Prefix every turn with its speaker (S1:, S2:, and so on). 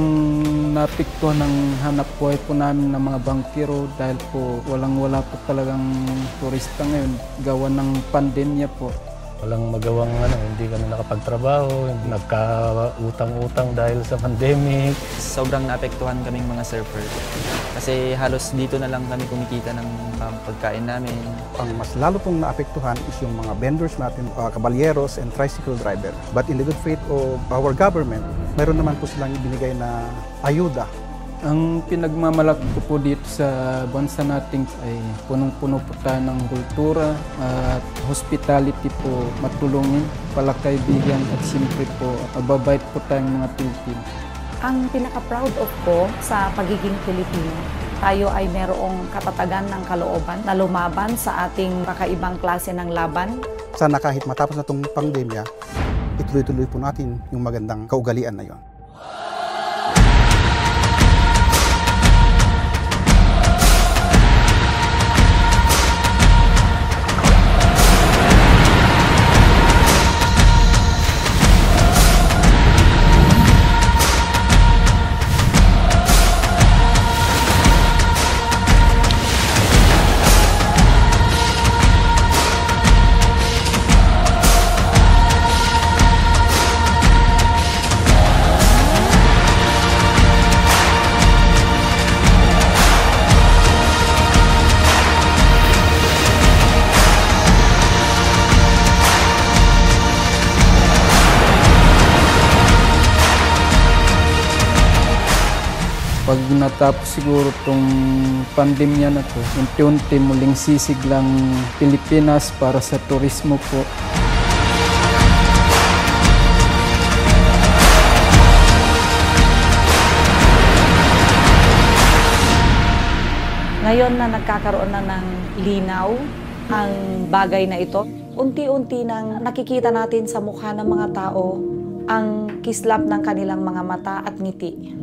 S1: sobrang naapektuhan ng hanap buhay po namin ng mga bangkero dahil po walang-wala po talagang turista ngayon gawa ng pandemya po.
S2: Walang magawang hindi kami nakapagtrabaho, nagka-utang-utang dahil sa pandemic.
S3: Sobrang naapektuhan kaming mga surfer kasi halos dito na lang kami kumikita ng pagkain namin.
S4: Ang mas lalo pong naapektuhan is yung mga vendors natin, kabalyeros and tricycle driver. But in the good faith of our government, mayroon naman po silang ibinigay na ayuda.
S1: Ang pinagmamalaki ko po dito sa bansa natin ay punong-puno po tayo ng kultura at hospitality po matulungin, palakaibigan at siyempre po mababait po tayong mga Pilipino.
S5: Ang pinaka-proud of ko sa pagiging Pilipino, tayo ay merong katatagan ng kalooban na lumaban sa ating kakaibang klase ng laban.
S4: Sana kahit matapos na itong pandemya, ituloy-tuloy po natin yung magandang kaugalian na yon.
S1: Pag natapos siguro itong pandemya na to, unti-unti muling sisiglang Pilipinas para sa turismo po.
S5: Ngayon na nagkakaroon na ng linaw ang bagay na ito, unti-unti nang nakikita natin sa mukha ng mga tao ang kislap ng kanilang mga mata at ngiti.